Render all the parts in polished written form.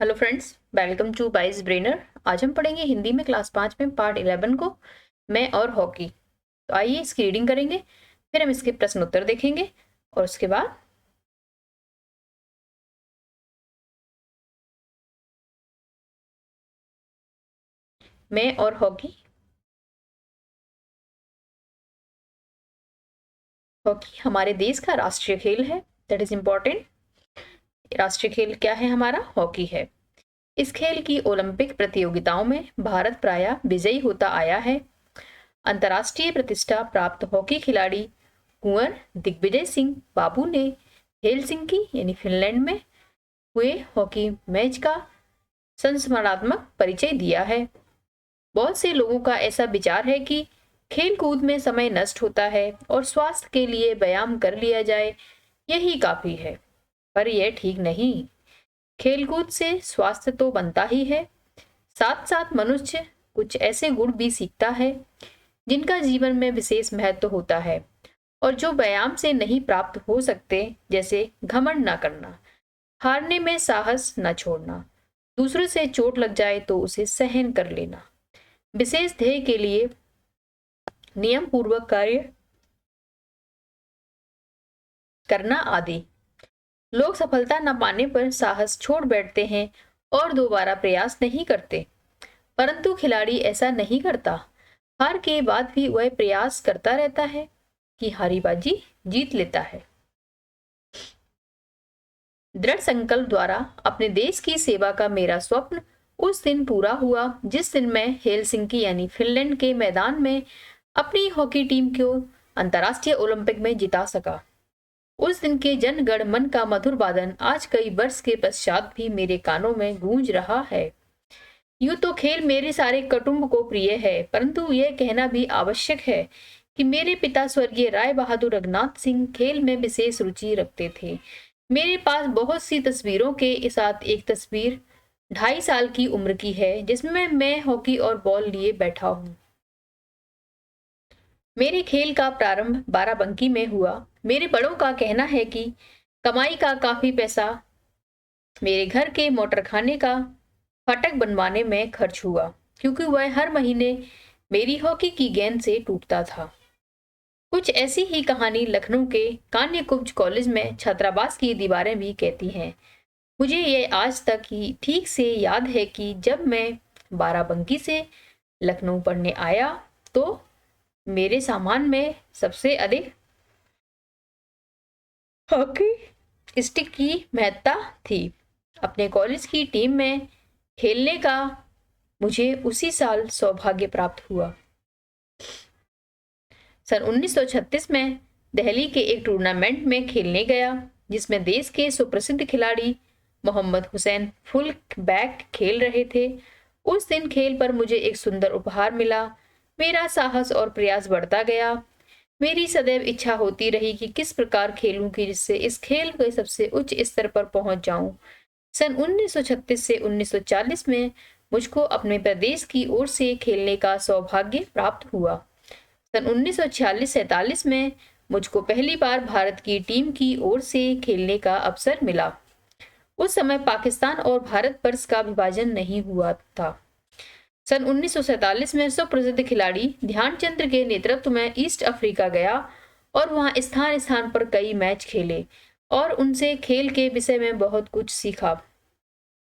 Hello friends, welcome to बाइस brainer. आज हम पढ़ेंगे हिंदी में क्लास 5 में पार्ट 11 को, मैं और हॉकी। तो आइए इसकी रीडिंग करेंगे, फिर हम इसके प्रश्न उत्तर देखेंगे और उसके बाद मैं और हॉकी। हॉकी हमारे देश का राष्ट्रीय खेल है, दैट इज इम्पोर्टेंट। राष्ट्रीय खेल क्या है? हमारा हॉकी है। इस खेल की ओलंपिक प्रतियोगिताओं में भारत प्रायः विजयी होता आया है। अंतर्राष्ट्रीय प्रतिष्ठा प्राप्त हॉकी खिलाड़ी कुंवर दिग्विजय सिंह बाबू ने हेलसिंकी यानी फिनलैंड में हुए हॉकी मैच का संस्मरणात्मक परिचय दिया है। बहुत से लोगों का ऐसा विचार है कि खेल कूद में समय नष्ट होता है और स्वास्थ्य के लिए व्यायाम कर लिया जाए, यही काफी है। पर यह ठीक नहीं। खेलकूद से स्वास्थ्य तो बनता ही है, साथ साथ मनुष्य कुछ ऐसे गुण भी सीखता है जिनका जीवन में विशेष महत्व होता है और जो व्यायाम से नहीं प्राप्त हो सकते, जैसे घमंड न करना, हारने में साहस न छोड़ना, दूसरे से चोट लग जाए तो उसे सहन कर लेना, विशेष ध्येय के लिए नियम पूर्वक कार्य करना आदि। लोग सफलता न पाने पर साहस छोड़ बैठते हैं और दोबारा प्रयास नहीं करते, परंतु खिलाड़ी ऐसा नहीं करता। हार के बाद भी वह प्रयास करता रहता है कि हारी बाजी जीत लेता है। दृढ़ संकल्प द्वारा अपने देश की सेवा का मेरा स्वप्न उस दिन पूरा हुआ जिस दिन मैं हेलसिंकी यानी फिनलैंड के मैदान में अपनी हॉकी टीम को अंतर्राष्ट्रीय ओलंपिक में जिता सका। उस दिन के जन गण मन का मधुर वादन आज कई वर्ष के पश्चात भी मेरे कानों में गूंज रहा है। यूं तो खेल मेरे सारे कुटुंब को प्रिय है, परंतु यह कहना भी आवश्यक है कि मेरे पिता स्वर्गीय राय बहादुर रघुनाथ सिंह खेल में विशेष रुचि रखते थे। मेरे पास बहुत सी तस्वीरों के साथ एक तस्वीर 2.5 साल की उम्र की है जिसमें मैं हॉकी और बॉल लिए बैठा हूँ। मेरे खेल का प्रारंभ बाराबंकी में हुआ। मेरे बड़ों का कहना है कि कमाई का काफी पैसा मेरे घर के मोटरखाने का फाटक बनवाने में खर्च हुआ, क्योंकि वह हर महीने मेरी हॉकी की गेंद से टूटता था। कुछ ऐसी ही कहानी लखनऊ के कान्यकुब्ज कॉलेज में छात्रावास की दीवारें भी कहती हैं। मुझे ये आज तक ही ठीक से याद है कि जब मैं बाराबंकी से लखनऊ पढ़ने आया तो मेरे सामान में सबसे अधिक हॉकी स्टिक की महत्ता थी। अपने कॉलेज की टीम में खेलने का मुझे उसी साल सौभाग्य प्राप्त हुआ। सन 1936 में दिल्ली के एक टूर्नामेंट में खेलने गया जिसमें देश के सुप्रसिद्ध खिलाड़ी मोहम्मद हुसैन फुल बैक खेल रहे थे। उस दिन खेल पर मुझे एक सुंदर उपहार मिला। मेरा साहस और प्रयास बढ़ता गया। मेरी सदैव इच्छा होती रही कि किस प्रकार खेलूं कि जिससे इस खेल के सबसे उच्च स्तर पर पहुंच जाऊं। सन 1936 से 1940 में मुझको अपने प्रदेश की ओर से खेलने का सौभाग्य प्राप्त हुआ। सन 1946-47 में मुझको पहली बार भारत की टीम की ओर से खेलने का अवसर मिला। उस समय पाकिस्तान और भारत वर्ष का विभाजन नहीं हुआ था। सन 1947 में सुप्रसिद्ध खिलाड़ी ध्यानचंद्र के नेतृत्व में ईस्ट अफ्रीका गया और वहां स्थान स्थान पर कई मैच खेले और उनसे खेल के विषय में बहुत कुछ सीखा।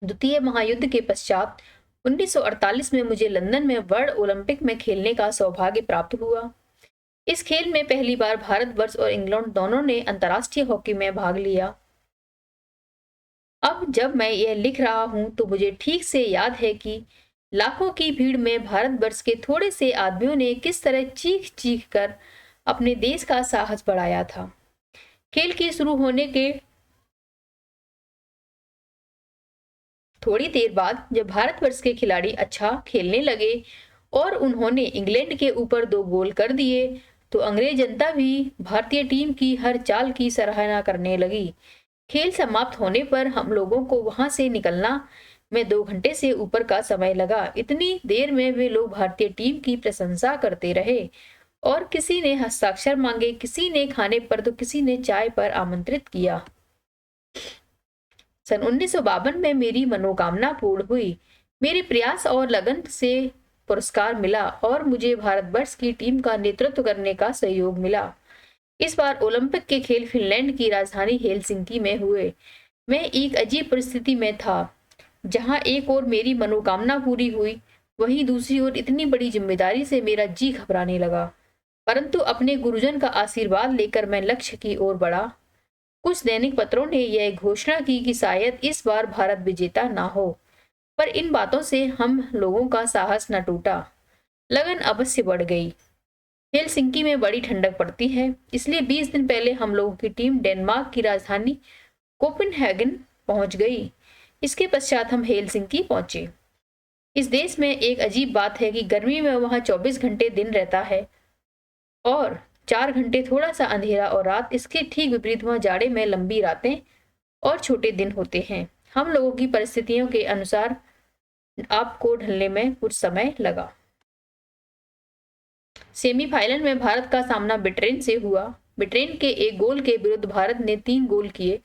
द्वितीय महायुद्ध के पश्चात 1948 में मुझे लंदन में वर्ल्ड ओलंपिक में खेलने का सौभाग्य प्राप्त हुआ। इस खेल में पहली बार भारतवर्ष और इंग्लैंड दोनों ने अंतर्राष्ट्रीय हॉकी में भाग लिया। अब जब मैं यह लिख रहा हूं तो मुझे ठीक से याद है कि लाखों की भीड़ में भारतवर्ष के थोड़े से आदमियों ने किस तरह चीख चीख कर अपने देश का साहस बढ़ाया था। खेल के शुरू होने के थोड़ी देर बाद जब भारतवर्ष के खिलाड़ी अच्छा खेलने लगे और उन्होंने इंग्लैंड के ऊपर 2 गोल कर दिए तो अंग्रेज जनता भी भारतीय टीम की हर चाल की सराहना करने लगी। खेल समाप्त होने पर हम लोगों को वहां से निकलना में 2 घंटे से ऊपर का समय लगा। इतनी देर में वे लोग भारतीय टीम की प्रशंसा करते रहे और किसी ने हस्ताक्षर मांगे, किसी ने खाने पर तो किसी ने चाय पर आमंत्रित किया। सन 1952 में मेरी मनोकामना पूर्ण हुई। मेरे प्रयास और लगन से पुरस्कार मिला और मुझे भारतवर्ष की टीम का नेतृत्व करने का सहयोग मिला। इस बार ओलंपिक के खेल फिनलैंड की राजधानी हेलसिंकी में हुए। मैं एक अजीब परिस्थिति में था, जहां एक ओर मेरी मनोकामना पूरी हुई, वहीं दूसरी ओर इतनी बड़ी जिम्मेदारी से मेरा जी घबराने लगा। परंतु अपने गुरुजन का आशीर्वाद लेकर मैं लक्ष्य की ओर बढ़ा। कुछ दैनिक पत्रों ने यह घोषणा की कि शायद इस बार भारत विजेता ना हो, पर इन बातों से हम लोगों का साहस न टूटा। लगन अवश्य बढ़ गई। हेलसिंकी में बड़ी ठंडक पड़ती है, इसलिए 20 दिन पहले हम लोगों की टीम डेनमार्क की राजधानी कोपेनहेगन पहुंच गई। इसके पश्चात हम हेलसिंकी पहुंचे। इस देश में एक अजीब बात है कि गर्मी में वहां 24 घंटे दिन रहता है और 4 घंटे थोड़ा सा अंधेरा और रात। इसके ठीक विपरीत वहां जाड़े में लंबी रातें और छोटे दिन होते हैं। हम लोगों की परिस्थितियों के अनुसार आपको ढलने में कुछ समय लगा। सेमीफाइनल में भारत का सामना ब्रिटेन से हुआ। ब्रिटेन के एक गोल के विरुद्ध भारत ने 3 गोल किए,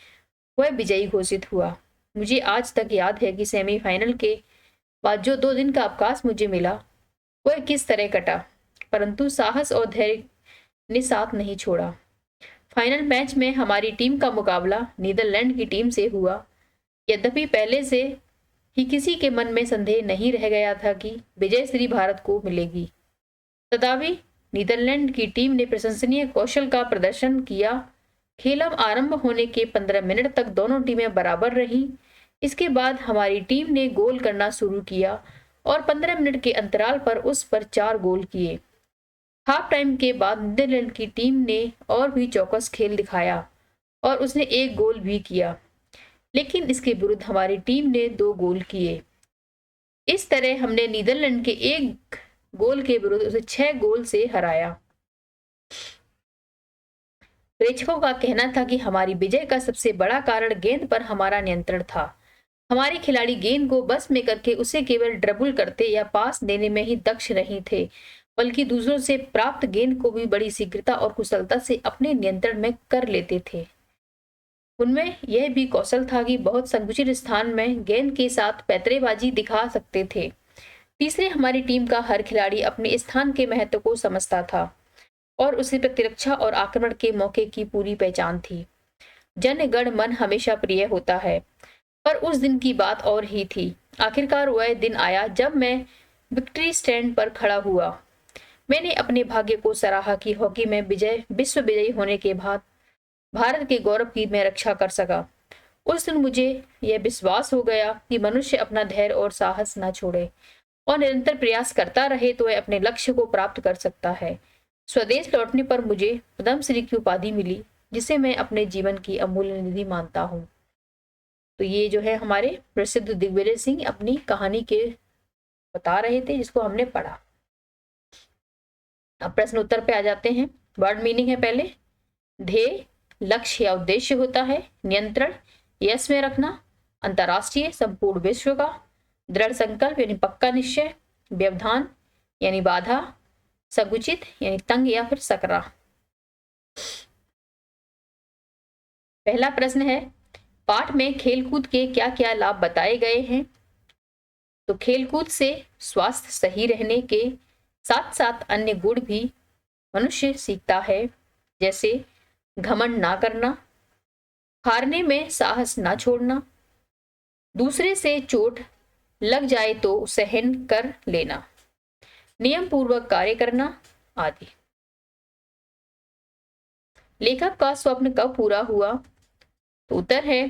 वह विजयी घोषित हुआ। मुझे आज तक याद है कि सेमीफाइनल के बाद जो 2 दिन का अवकाश मुझे मिला, वह किस तरह कटा, परंतु साहस और धैर्य ने साथ नहीं छोड़ा। फाइनल मैच में हमारी टीम का मुकाबला नीदरलैंड की टीम से हुआ। यद्यपि पहले से ही किसी के मन में संदेह नहीं रह गया था कि विजय श्री भारत को मिलेगी, तथापि नीदरलैंड की टीम ने प्रशंसनीय कौशल का प्रदर्शन किया। खेल आरंभ होने के 15 मिनट तक दोनों टीमें बराबर रहीं। इसके बाद हमारी टीम ने गोल करना शुरू किया और 15 मिनट के अंतराल पर उस पर 4 गोल किए। हाफ टाइम के बाद नीदरलैंड की टीम ने और भी चौकस खेल दिखाया और उसने 1 गोल भी किया, लेकिन इसके विरुद्ध हमारी टीम ने 2 गोल किए। इस तरह हमने नीदरलैंड के 1 गोल के विरुद्ध उसे 6 गोल से हराया। प्रेक्षकों का कहना था कि हमारी विजय का सबसे बड़ा कारण गेंद पर हमारा नियंत्रण था। हमारे खिलाड़ी गेंद को बस में करके उसे केवल ड्रिबल करते या पास देने में ही दक्ष नहीं थे, बल्कि दूसरों से प्राप्त गेंद को भी बड़ी शीघ्रता और कुशलता से अपने नियंत्रण में कर लेते थे। उनमें यह भी कौशल था कि बहुत संकुचित स्थान में गेंद के साथ पैंतरेबाजी दिखा सकते थे। तीसरे, हमारी टीम का हर खिलाड़ी अपने स्थान के महत्व को समझता था और उसे प्रतिरक्षा और आक्रमण के मौके की पूरी पहचान थी। जन गण मन हमेशा प्रिय होता है, पर उस दिन की बात और ही थी। आखिरकार वह दिन आया जब मैं विक्ट्री स्टैंड पर खड़ा हुआ। मैंने अपने भाग्य को सराहा कि हॉकी में विश्व विजयी होने के बाद भारत के गौरव की मैं रक्षा कर सका। उस दिन मुझे यह विश्वास हो गया कि मनुष्य अपना धैर्य और साहस न छोड़े और निरंतर प्रयास करता रहे तो वह अपने लक्ष्य को प्राप्त कर सकता है। स्वदेश लौटने पर मुझे पद्मश्री की उपाधि मिली, जिसे मैं अपने जीवन की अमूल्य निधि मानता हूँ। तो ये जो है हमारे प्रसिद्ध दिग्विजय सिंह अपनी कहानी के बता रहे थे, जिसको हमने पढ़ा। अब प्रश्न उत्तर पे आ जाते हैं। वर्ड मीनिंग है पहले, ध्येय लक्ष्य या उद्देश्य होता है। नियंत्रण यश में रखना। अंतरराष्ट्रीय संपूर्ण विश्व का। दृढ़ संकल्प यानी पक्का निश्चय। व्यवधान यानी बाधा। संकुचित यानी तंग या फिर सकरा। पहला प्रश्न है, पाठ में खेलकूद के क्या क्या लाभ बताए गए हैं? तो खेलकूद से स्वास्थ्य सही रहने के साथ साथ अन्य गुण भी मनुष्य सीखता है, जैसे घमंड ना करना, हारने में साहस ना छोड़ना, दूसरे से चोट लग जाए तो सहन कर लेना, नियम पूर्वक कार्य करना आदि। लेखक का स्वप्न कब पूरा हुआ? तो उत्तर है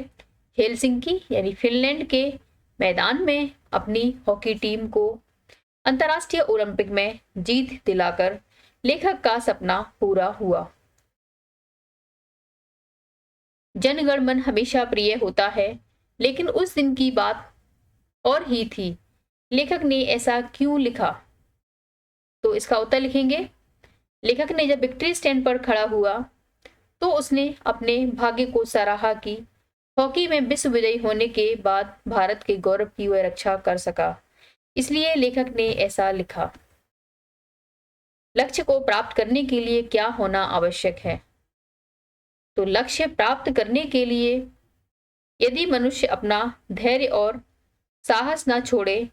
हेलसिंकी यानी फिनलैंड के मैदान में अपनी हॉकी टीम को अंतर्राष्ट्रीय ओलंपिक में जीत दिलाकर लेखक का सपना पूरा हुआ। जनगण मन हमेशा प्रिय होता है, लेकिन उस दिन की बात और ही थी। लेखक ने ऐसा क्यों लिखा? तो इसका उत्तर लिखेंगे, लेखक ने जब विक्ट्री स्टैंड पर खड़ा हुआ तो उसने अपने भाग्य को सराहा कि हॉकी में विश्व विजयी होने के बाद भारत के गौरव की वह रक्षा कर सका, इसलिए लेखक ने ऐसा लिखा। लक्ष्य को प्राप्त करने के लिए क्या होना आवश्यक है? तो लक्ष्य प्राप्त करने के लिए यदि मनुष्य अपना धैर्य और साहस न छोड़े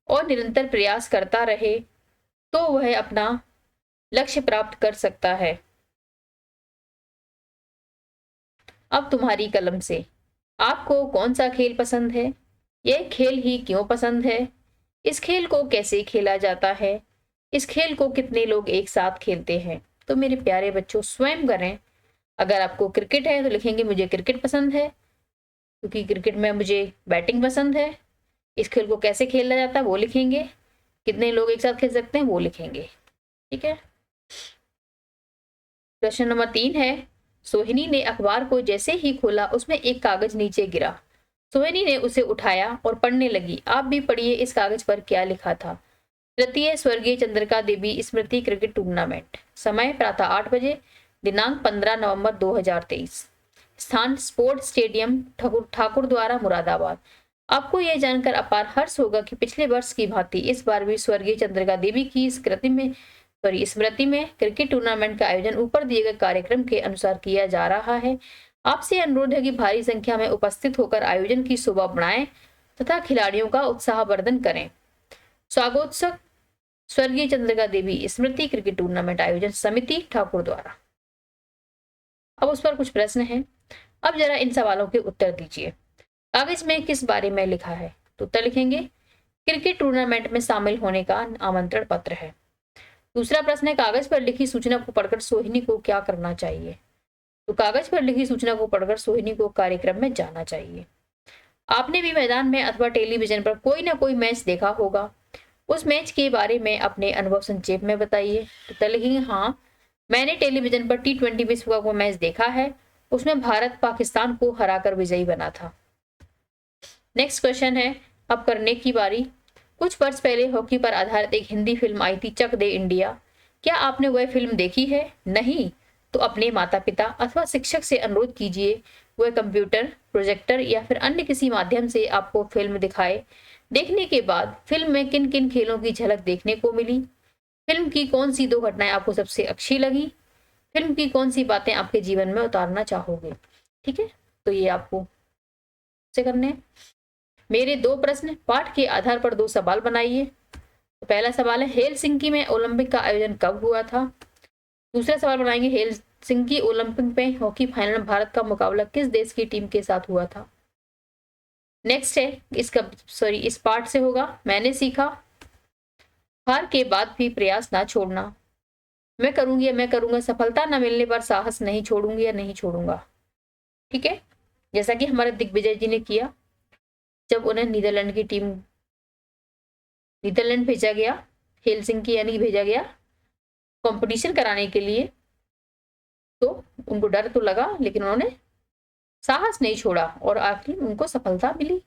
और निरंतर प्रयास करता रहे तो वह अपना लक्ष्य प्राप्त कर सकता है। अब तुम्हारी कलम से, आपको कौन सा खेल पसंद है? यह खेल ही क्यों पसंद है? इस खेल को कैसे खेला जाता है? इस खेल को कितने लोग एक साथ खेलते हैं? तो मेरे प्यारे बच्चों स्वयं करें। अगर आपको क्रिकेट है तो लिखेंगे मुझे क्रिकेट पसंद है, क्योंकि क्रिकेट में मुझे बैटिंग पसंद है। इस खेल को कैसे खेला जाता है वो लिखेंगे, कितने लोग एक साथ खेल सकते हैं वो लिखेंगे। ठीक है। प्रश्न नंबर 3 है, सोहिनी ने अखबार को जैसे ही खोला उसमें एक कागज नीचे गिरा। सोहिनी ने उसे उठाया और पढ़ने लगी। आप भी पढ़िए इस कागज पर क्या लिखा था। तृतीय स्वर्गीय चंद्रिका देवी स्मृति क्रिकेट टूर्नामेंट। समय प्रातः 8 बजे। दिनांक 15 नवंबर 2023। स्थान स्पोर्ट्स स्टेडियम ठाकुर द्वारा मुरादाबाद। आपको यह जानकर अपार हर्ष होगा कि पिछले वर्ष की भांति इस बार भी स्वर्गीय चंद्रिका देवी की स्मृति में क्रिकेट टूर्नामेंट का आयोजन ऊपर दिए गए कार्यक्रम के अनुसार किया जा रहा है। आपसे अनुरोध है कि भारी संख्या में उपस्थित होकर आयोजन की शोभा बढ़ाएं तथा खिलाड़ियों का उत्साहवर्धन करें। स्वागतोत्सव स्वर्गीय चंद्रिका देवी स्मृति क्रिकेट टूर्नामेंट आयोजन समिति ठाकुर द्वारा। अब उस पर कुछ प्रश्न हैं। अब जरा इन सवालों के उत्तर दीजिए। कागज में किस बारे में लिखा है? तो उत्तर लिखेंगे क्रिकेट टूर्नामेंट में शामिल होने का आमंत्रण पत्र है। दूसरा प्रश्न है, कागज पर लिखी सूचना को पढ़कर सोहिनी को क्या करना चाहिए? तो कागज पर लिखी सूचना को पढ़कर सोहिनी को कार्यक्रम में जाना चाहिए। आपने भी मैदान में अथवा टेलीविजन पर कोई ना कोई मैच देखा होगा। उस मैच के बारे में अपने अनुभव संक्षेप में बताइए। तो उत्तर लिखेंगे हाँ, मैंने टेलीविजन पर T20 विश्व कप मैच देखा है। उसमें भारत पाकिस्तान को हराकर विजयी बना था। नेक्स्ट क्वेश्चन है, अब करने की बारी। कुछ वर्ष पहले हॉकी पर आधारित एक हिंदी फिल्म आई थी, चक दे इंडिया। क्या आपने वह फिल्म देखी है? नहीं तो अपने माता पिता अथवा शिक्षक से अनुरोध कीजिए वह कंप्यूटर, प्रोजेक्टर या फिर अन्य किसी माध्यम से आपको फिल्म दिखाए। देखने के बाद फिल्म में किन किन खेलों की झलक देखने को मिली, फिल्म की कौन सी 2 घटनाएं आपको सबसे अच्छी लगी, फिल्म की कौन सी बातें आपके जीवन में उतारना चाहोगे। ठीक है, तो ये आपको से करने हैं। मेरे 2 प्रश्न, पाठ के आधार पर 2 सवाल बनाइए। तो पहला सवाल है, हेलसिंकी में ओलंपिक का आयोजन कब हुआ था? दूसरा सवाल बनाएंगे, हेलसिंकी ओलंपिक में हॉकी फाइनल में भारत का मुकाबला किस देश की टीम के साथ हुआ था? नेक्स्ट है इस पार्ट से होगा, मैंने सीखा, हार के बाद भी प्रयास ना छोड़ना, मैं करूंगी या मैं करूंगा, सफलता न मिलने पर साहस नहीं छोड़ूंगी या नहीं छोड़ूंगा। ठीक है, जैसा कि हमारे दिग्विजय जी ने किया जब उन्हें नीदरलैंड भेजा गया, हेलसिंकी यानी कि भेजा गया कंपटीशन कराने के लिए। तो उनको डर तो लगा लेकिन उन्होंने साहस नहीं छोड़ा और आखिर उनको सफलता मिली।